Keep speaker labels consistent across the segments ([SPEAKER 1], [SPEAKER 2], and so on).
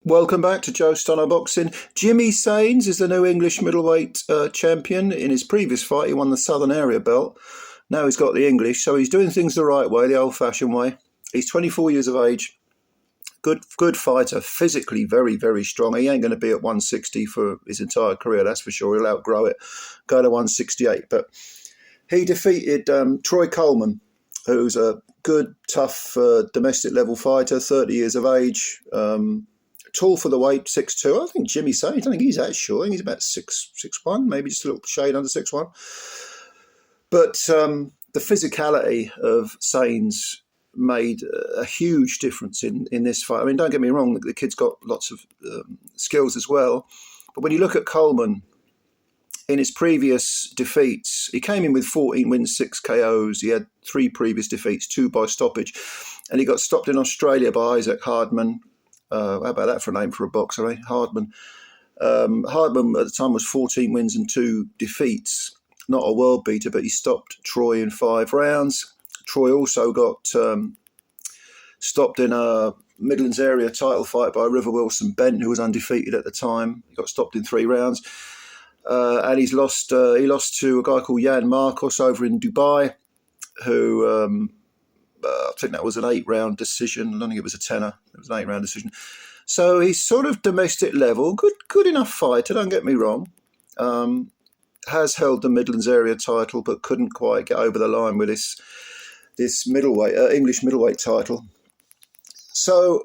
[SPEAKER 1] Welcome back to Joe Stunner Boxing. Jimmy Sains is the new English middleweight champion. In his previous fight, he won the Southern Area belt. Now he's got the English, so he's doing things the right way, the old-fashioned way. He's 24 years of age. Good fighter, physically very, very strong. He ain't going to be at 160 for his entire career, that's for sure. He'll outgrow it, go to 168. But he defeated Troy Coleman, who's a good, tough domestic level fighter, 30 years of age. Tall for the weight, 6'2". I think Jimmy Sains, I don't think he's that short. I think he's about 6'1", maybe just a little shade under 6'1". But the physicality of Sains made a huge difference in this fight. I mean, don't get me wrong, the kid's got lots of skills as well. But when you look at Coleman, in his previous defeats, he came in with 14 wins, 6 KOs. He had 3 previous defeats, 2 by stoppage. And he got stopped in Australia by Isaac Hardman. How about that for a name for a boxer, eh? Hardman. Hardman at the time was 14 wins and 2 defeats. Not a world beater, but he stopped Troy in 5 rounds. Troy also got stopped in a Midlands area title fight by River Wilson Bent, who was undefeated at the time. He got stopped in 3 rounds. And he lost to a guy called Jan Marcos over in Dubai, who... I think that was an 8-round decision. I don't think it was a tenner. It was an 8-round decision. So he's sort of domestic level, good enough fighter, don't get me wrong. Has held the Midlands area title, but couldn't quite get over the line with this middleweight, English middleweight title. So,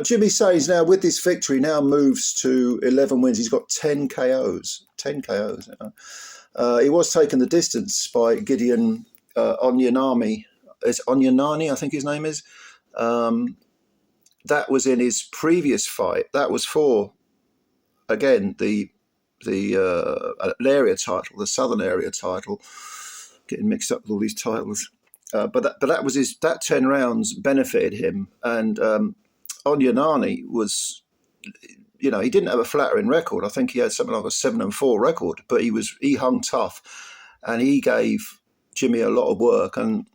[SPEAKER 1] Jimmy Sains now, with this victory, now moves to 11 wins. He's got 10 KOs. 10 KOs. He was taken the distance by Gideon Onyanami. It's Onyanani, I think his name is. That was in his previous fight. That was for, again, the area title, the Southern area title. Getting mixed up with all these titles. But that was that 10 rounds benefited him. And Onyanani was, he didn't have a flattering record. I think he had something like a 7-4 record, but he hung tough, and he gave Jimmy a lot of work. And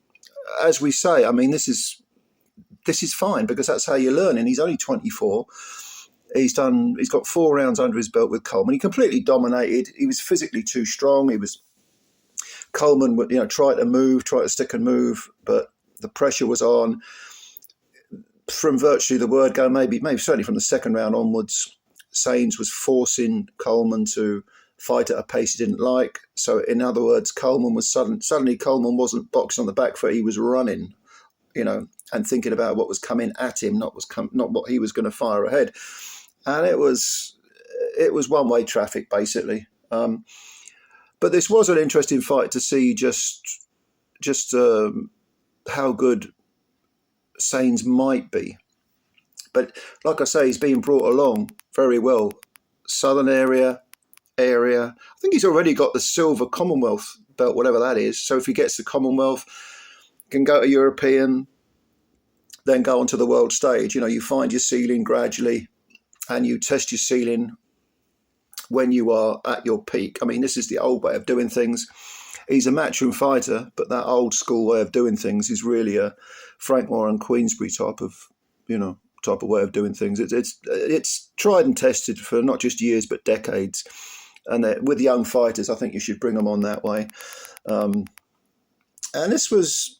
[SPEAKER 1] as we say, I mean, this is fine, because that's how you learn. And he's only 24. He's got 4 rounds under his belt with Coleman. He completely dominated. He was physically too strong. Coleman would, try to stick and move, but the pressure was on from virtually the word go. Maybe certainly from the second round onwards. Sains was forcing Coleman to fight at a pace he didn't like. So in other words, Coleman was suddenly Coleman wasn't boxing on the back foot. He was running, and thinking about what was coming at him, not what he was going to fire ahead. And it was one-way traffic, basically. But this was an interesting fight to see just how good Sains might be. But like I say, he's being brought along very well. Southern area. I think he's already got the silver Commonwealth belt, whatever that is. So if he gets the Commonwealth, can go to European, then go onto the world stage. You find your ceiling gradually, and you test your ceiling when you are at your peak. I mean, this is the old way of doing things. He's a matchroom fighter, but that old school way of doing things is really a Frank Warren Queensbury type of way of doing things. It's tried and tested for not just years but decades. And with young fighters, I think you should bring them on that way. And this was,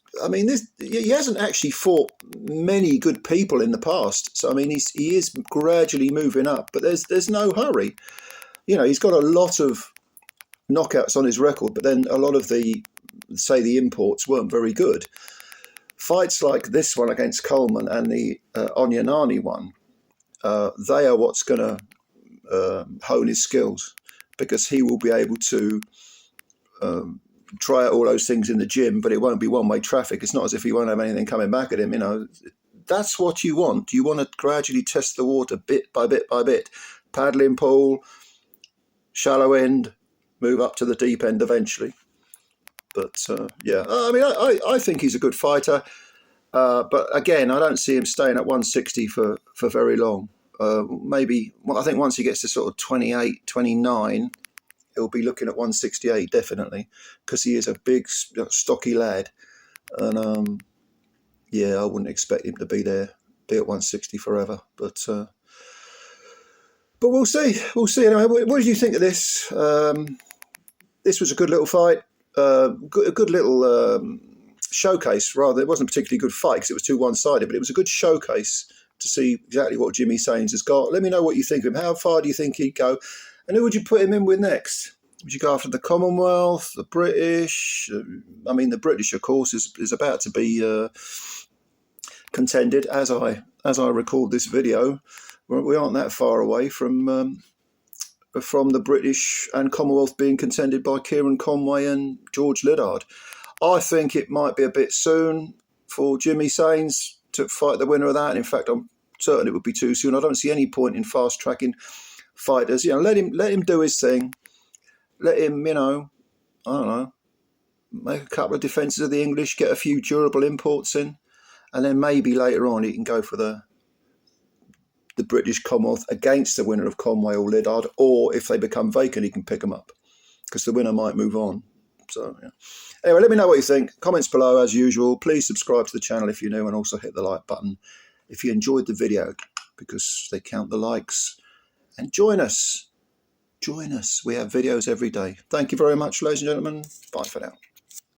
[SPEAKER 1] he hasn't actually fought many good people in the past. So, he is gradually moving up, but there's no hurry. He's got a lot of knockouts on his record, but then a lot of the imports weren't very good. Fights like this one against Coleman and the Onyanani one, they are what's going to hone his skills, because he will be able to try out all those things in the gym, but it won't be one-way traffic. It's not as if he won't have anything coming back at him. That's what you want. You want to gradually test the water bit by bit by bit. Paddling pool, shallow end, move up to the deep end eventually. But I think he's a good fighter. But again, I don't see him staying at 160 for very long. I think once he gets to sort of 28, 29, he'll be looking at 168 definitely, because he is a big, stocky lad. And I wouldn't expect him to be there be at 160 forever. But we'll see. We'll see. Anyway, what did you think of this? This was a good little fight. A good little showcase, rather. It wasn't a particularly good fight because it was too one-sided, but it was a good showcase to see exactly what Jimmy Sains has got. Let me know what you think of him. How far do you think he'd go? And who would you put him in with next? Would you go after the Commonwealth, the British? I mean, the British, of course, is about to be contended as I record this video. We aren't that far away from the British and Commonwealth being contended by Kieran Conway and George Liddard. I think it might be a bit soon for Jimmy Sains to fight the winner of that. In fact, I'm certain it would be too soon. I don't see any point in fast tracking fighters. You know, let him do his thing. Let him, you know, I don't know, make a couple of defences of the English, get a few durable imports in, and then maybe later on he can go for the British Commonwealth against the winner of Conway or Liddard, or if they become vacant, he can pick them up because the winner might move on. So, yeah. Anyway, let me know what you think. Comments below as usual. Please subscribe to the channel if you're new, and also hit the like button if you enjoyed the video, because they count the likes. And join us. Join us. We have videos every day. Thank you very much, ladies and gentlemen. Bye for now.